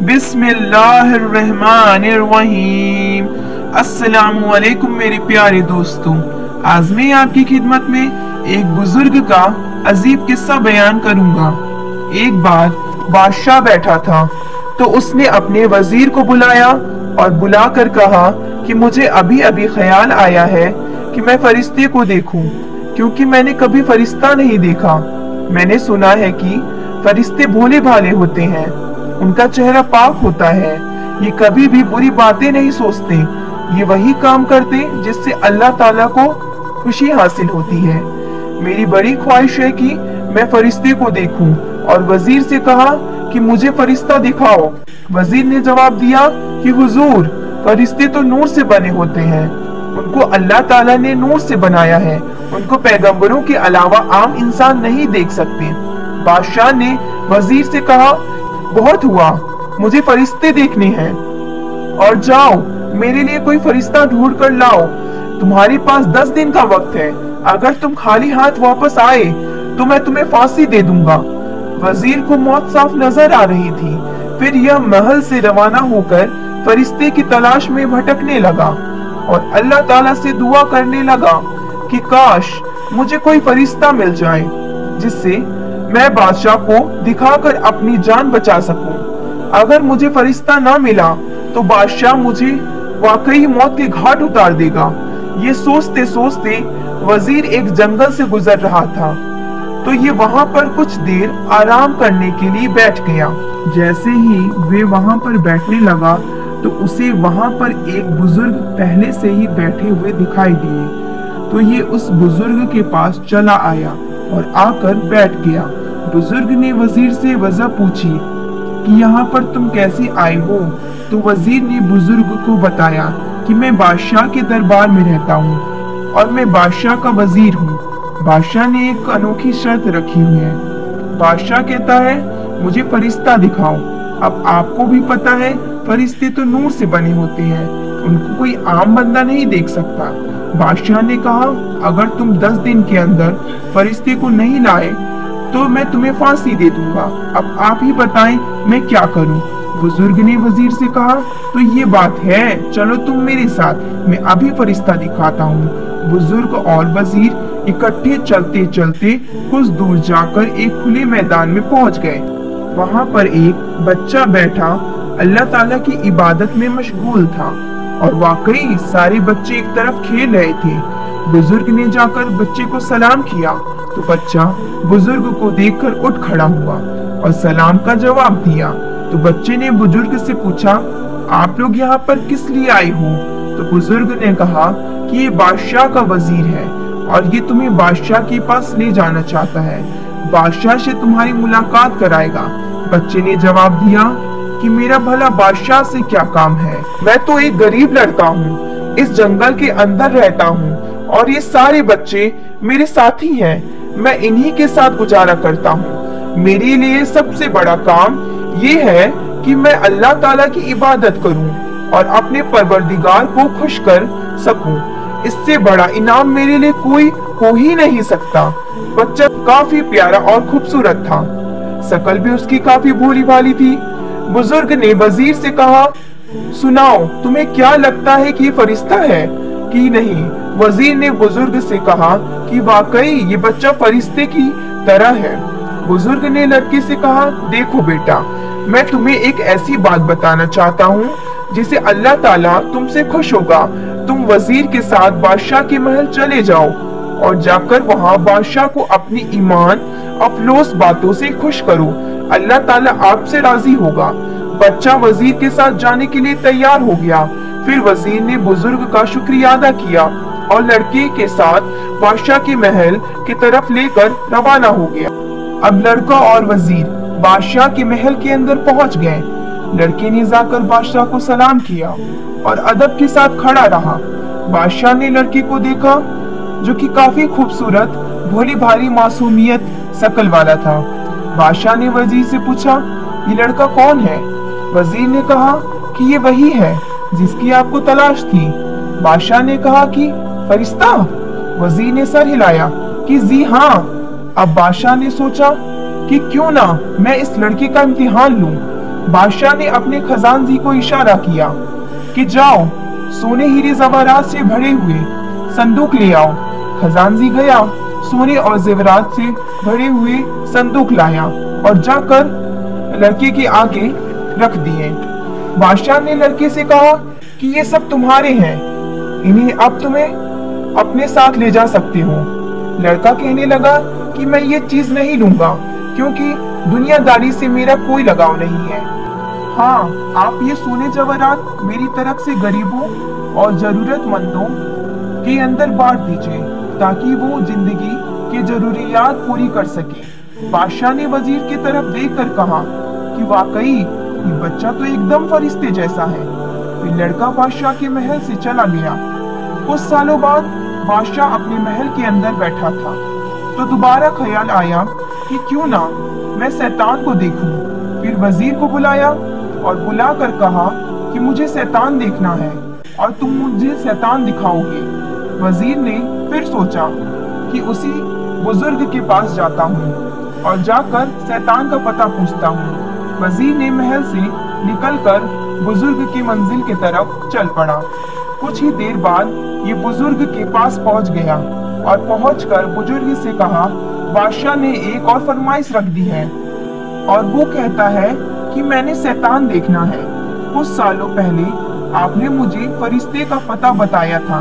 बिस्मिल्लाहिर्रहमानिर्रहीम। अस्सलामुअलैकुम मेरे प्यारे दोस्तों, आज मैं आपकी खिदमत में एक बुजुर्ग का अजीब किस्सा बयान करूंगा। एक बार बादशाह बैठा था तो उसने अपने वजीर को बुलाया और बुलाकर कहा कि मुझे अभी अभी ख्याल आया है कि मैं फरिश्ते को देखूं, क्योंकि मैंने कभी फरिश्ता नहीं देखा। मैंने सुना है कि फरिश्ते भोले भाले होते हैं, उनका चेहरा पाक होता है, ये कभी भी बुरी बातें नहीं सोचते, ये वही काम करते जिससे अल्लाह ताला को खुशी हासिल होती है। मेरी बड़ी ख्वाहिश है कि मैं फरिश्ते को देखूं। और वजीर से कहा कि मुझे फरिश्ता दिखाओ। वजीर ने जवाब दिया कि हुजूर, फरिश्ते तो नूर से बने होते हैं, उनको अल्लाह ताला ने नूर से बनाया है, उनको पैगंबरों के अलावा आम इंसान नहीं देख सकते। बादशाह ने वजीर से कहा, बहुत हुआ, मुझे फरिश्ते देखने हैं, और जाओ मेरे लिए कोई फरिश्ता ढूंढ कर लाओ। तुम्हारे पास 10 दिन का वक्त है, अगर तुम खाली हाथ वापस आए तो मैं तुम्हें फांसी दे दूंगा। वजीर को मौत साफ नजर आ रही थी। फिर यह महल से रवाना होकर फरिश्ते की तलाश में भटकने लगा और अल्लाह ताला से दुआ करने लगा कि काश मुझे कोई फरिश्ता मिल जाए जिससे मैं बादशाह को दिखाकर अपनी जान बचा सकूं। अगर मुझे फरिश्ता ना मिला तो बादशाह मुझे वाकई मौत के घाट उतार देगा। ये सोचते सोचते वजीर एक जंगल से गुजर रहा था तो ये वहां पर कुछ देर आराम करने के लिए बैठ गया। जैसे ही वे वहां पर बैठने लगा तो उसे वहां पर एक बुजुर्ग पहले से ही बैठे हुए दिखाई दिए, तो ये उस बुजुर्ग के पास चला आया और आकर बैठ गया। बुजुर्ग ने वजीर से वजह पूछी कि यहाँ पर तुम कैसे आए हो? तो वजीर ने बुजुर्ग को बताया कि मैं बादशाह के दरबार में रहता हूँ और मैं बादशाह का वजीर हूँ। बादशाह ने एक अनोखी शर्त रखी हुई है। बादशाह कहता है मुझे फरिश्ता दिखाओ। अब आपको भी पता है फरिश्ते तो नूर से बने होते हैं, उनको कोई आम बंदा नहीं देख सकता। बादशाह ने कहा अगर तुम 10 दिन के अंदर फरिश्ते को नहीं लाए तो मैं तुम्हें फांसी दे दूंगा। अब आप ही बताएं मैं क्या करूं? बुजुर्ग ने वजीर से कहा तो ये बात है, चलो तुम मेरे साथ, मैं अभी फरिश्ता दिखाता हूँ। बुजुर्ग और वजीर इकट्ठे चलते चलते कुछ दूर जाकर एक खुले मैदान में पहुंच गए। वहां पर एक बच्चा बैठा अल्लाह ताला की इबादत में मशगूल था और वाकई सारे बच्चे एक तरफ खेल रहे थे। बुजुर्ग ने जाकर बच्चे को सलाम किया तो बच्चा बुजुर्ग को देखकर उठ खड़ा हुआ और सलाम का जवाब दिया। तो बच्चे ने बुजुर्ग से पूछा आप लोग यहाँ पर किस लिए आए हो? तो बुजुर्ग ने कहा कि ये बादशाह का वजीर है और ये तुम्हें बादशाह के पास ले जाना चाहता है, बादशाह से तुम्हारी मुलाकात कराएगा। बच्चे ने जवाब दिया कि मेरा भला बादशाह से क्या काम है, मैं तो एक गरीब लड़का हूँ, इस जंगल के अंदर रहता हूँ और ये सारे बच्चे मेरे साथी हैं, मैं इन्हीं के साथ गुजारा करता हूँ। मेरे लिए सबसे बड़ा काम ये है कि मैं अल्लाह ताला की इबादत करूं और अपने परवरदिगार को खुश कर सकूं। इससे बड़ा इनाम मेरे लिए कोई हो ही नहीं सकता। बच्चा काफी प्यारा और खूबसूरत था, शकल भी उसकी काफी भोली भाली थी। बुजुर्ग ने वजीर से कहा सुनाओ तुम्हें क्या लगता है कि ये फरिश्ता है कि नहीं? वजीर ने बुजुर्ग से कहा कि वाकई ये बच्चा फरिश्ते की तरह है। बुजुर्ग ने लड़के से कहा देखो बेटा, मैं तुम्हें एक ऐसी बात बताना चाहता हूँ जिसे अल्लाह ताला तुमसे खुश होगा। तुम वजीर के साथ बादशाह के महल चले जाओ और जाकर वहाँ बादशाह को अपनी ईमान अफलोस बातों से खुश करो, अल्लाह ताला आपसे राजी होगा। बच्चा वजीर के साथ जाने के लिए तैयार हो गया। फिर वजीर ने बुजुर्ग का शुक्रिया अदा किया और लड़के के साथ बादशाह के महल की तरफ लेकर रवाना हो गया। अब लड़का और वजीर बादशाह के महल के अंदर पहुंच गए। लड़के ने जाकर बादशाह को सलाम किया और अदब के साथ खड़ा रहा। बादशाह ने लड़के को देखा जो कि काफी खूबसूरत, भोली भाली मासूमियत शकल वाला था। बादशाह ने वजीर से पूछा ये लड़का कौन है? वजीर ने कहा कि ये वही है जिसकी आपको तलाश थी। बादशाह ने कहा कि फरिश्ता? वजीर ने सर हिलाया कि जी हाँ। अब बादशाह ने सोचा कि क्यों ना मैं इस लड़के का इम्तिहान लूं। बादशाह ने अपने खजानजी को इशारा किया कि जाओ सोने हीरे ज़ेवरात से भरे हुए संदूक ले आओ। खजानजी गया, सोने और ज़ेवरात से भरे हुए संदूक लाया और जाकर लड़के के आगे रख दिए। बादशाह ने लड़के से कहा कि ये सब तुम्हारे हैं, इन्हें अब तुम्हें अपने साथ ले जा सकते हो। लड़का कहने लगा कि मैं ये चीज नहीं लूंगा, क्योंकि दुनियादारी से मेरा कोई लगाव नहीं है। हाँ, आप ये सोने जवाहरात मेरी तरफ से गरीबों और जरूरतमंदों के अंदर बांट दीजिए, ताकि वो जिंदगी की जरूरियात पूरी कर सके। बादशाह ने वजीर की तरफ देखकर कहा कि वाकई ये बच्चा तो एकदम फरिश्ते जैसा है। फिर लड़का बादशाह के महल से चला गया। कुछ सालों बाद बादशाह अपने महल के अंदर बैठा था तो दोबारा ख्याल आया कि क्यों ना मैं शैतान को देखूं। फिर वजीर को बुलाया और बुलाकर कहा कि मुझे शैतान देखना है और तुम मुझे शैतान दिखाओगे। वजीर ने फिर सोचा कि उसी बुजुर्ग के पास जाता हूँ और जाकर शैतान का पता पूछता हूँ। वजीर ने महल से निकलकर बुजुर्ग की मंजिल की तरफ चल पड़ा। कुछ ही देर बाद ये बुजुर्ग के पास पहुंच गया और पहुंचकर बुजुर्ग से कहा, बादशाह ने एक और फरमाइश रख दी है और वो कहता है कि मैंने शैतान देखना है। कुछ सालों पहले आपने मुझे फरिश्ते का पता बताया था,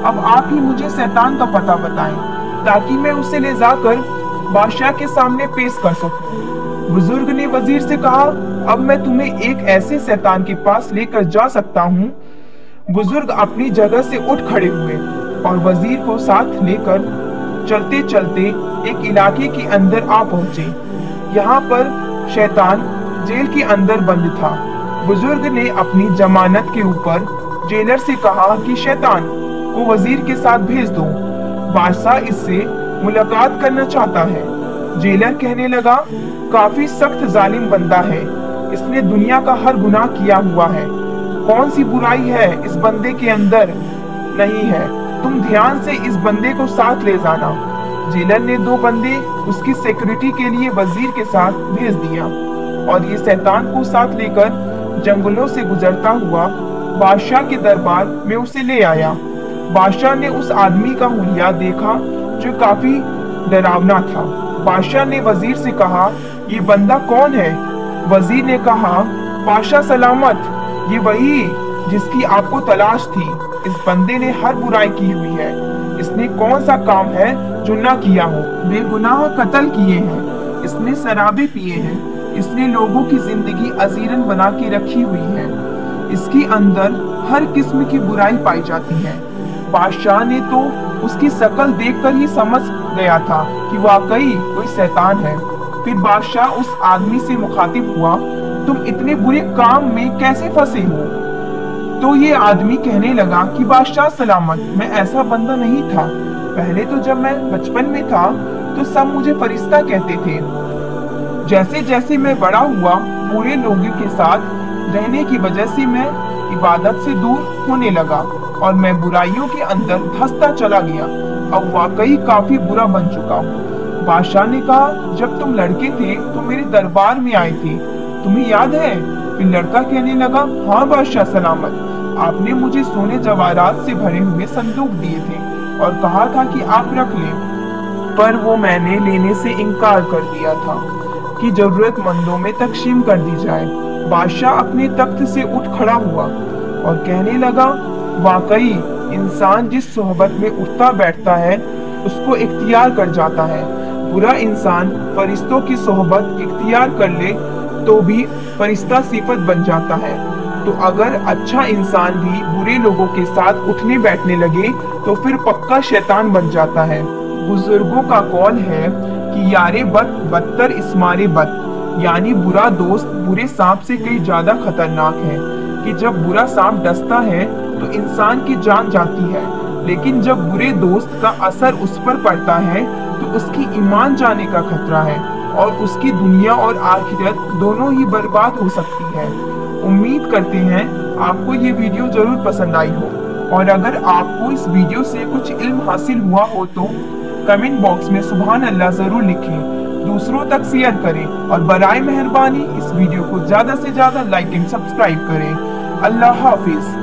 अब आप ही मुझे शैतान का पता बताएं ताकि मैं उसे ले जाकर बादशाह के सामने पेश कर सकूं। बुजुर्ग ने वजीर से कहा, अब मैं तुम्हें एक ऐसे शैतान के पास लेकर जा सकता हूँ। बुजुर्ग अपनी जगह से उठ खड़े हुए और वजीर को साथ लेकर चलते चलते एक इलाके के अंदर आ पहुंचे। यहाँ पर शैतान जेल के अंदर बंद था। बुजुर्ग ने अपनी जमानत के ऊपर जेलर से कहा कि शैतान को वजीर के साथ भेज दो, बादशाह इससे मुलाकात करना चाहता है। जेलर कहने लगा, काफी सख्त जालिम बंदा है, इसने दुनिया का हर गुनाह किया हुआ है, कौन सी बुराई है इस बंदे के अंदर नहीं है, तुम ध्यान से इस बंदे को साथ ले जाना। जेलर ने 2 बंदे उसकी सिक्योरिटी के लिए वजीर के साथ भेज दिया और ये शैतान को साथ लेकर जंगलों से गुजरता हुआ बादशाह के दरबार में उसे ले आया। बादशाह ने उस आदमी का हुलिया देखा जो काफी डरावना था। बादशाह ने वजीर से कहा, ये बंदा कौन है? वजीर ने कहा, बादशाह सलामत, ये वही जिसकी आपको तलाश थी। इस बंदे ने हर बुराई की हुई है, इसने कौन सा काम है जो ना किया हो। बेगुनाह कत्ल किए हैं, इसने शराबे पिए हैं, इसने लोगों की जिंदगी अजीरन बना के रखी हुई है, इसके अंदर हर किस्म की बुराई पाई जाती है। बादशाह ने तो उसकी शक्ल देखकर ही समझ गया था कि वाकई कोई शैतान है। फिर बादशाह उस आदमी से मुखातिब हुआ, तुम इतने बुरे काम में कैसे फंसे हो? तो ये आदमी कहने लगा कि बादशाह सलामत, मैं ऐसा बंदा नहीं था। पहले तो जब मैं बचपन में था तो सब मुझे फरिश्ता कहते थे। जैसे जैसे मैं बड़ा हुआ, बुरे लोगों के साथ रहने की वजह से मैं इबादत से दूर होने लगा और मैं बुराइयों के अंदर धंसता चला गया। अब वाकई काफी बुरा बन चुका हूँ। बादशाह ने कहा, जब तुम लड़के थे तो मेरे दरबार में आए थे, तुम्हें याद है? फिर लड़का कहने लगा, हाँ बादशाह सलामत, आपने मुझे सोने जवाहरात से भरे हुए संदूक दिए थे और कहा था कि आप रख लें, पर वो मैंने लेने से इनकार कर दिया था कि जरूरतमंदों में तकसीम कर दी जाए। बादशाह अपने तख्त से उठ खड़ा हुआ और कहने लगा, वाकई इंसान जिस सोहबत में उठता बैठता है उसको इख्तियार कर जाता है। बुरा इंसान फरिश्तों की सोहबत इख्तियार कर ले तो भी फरिश्ता सिफत बन जाता है, तो अगर अच्छा इंसान भी बुरे लोगों के साथ उठने बैठने लगे तो फिर पक्का शैतान बन जाता है। बुजुर्गों का कौल है कि यारे बद बदतर इस्मारे बद, यानी बुरा दोस्त बुरे सांप से कई ज्यादा खतरनाक है कि जब बुरा सांप डसता है तो इंसान की जान जाती है, लेकिन जब बुरे दोस्त का असर उस पर पड़ता है तो उसकी ईमान जाने का खतरा है और उसकी दुनिया और आखिरत दोनों ही बर्बाद हो सकती है। उम्मीद करते हैं आपको ये वीडियो जरूर पसंद आई हो, और अगर आपको इस वीडियो से कुछ इल्म हासिल हुआ हो तो कमेंट बॉक्स में सुभान अल्लाह जरूर लिखें। दूसरों तक शेयर करें और बराए मेहरबानी इस वीडियो को ज्यादा से ज्यादा लाइक एंड सब्सक्राइब करें। अल्लाह हाफिज।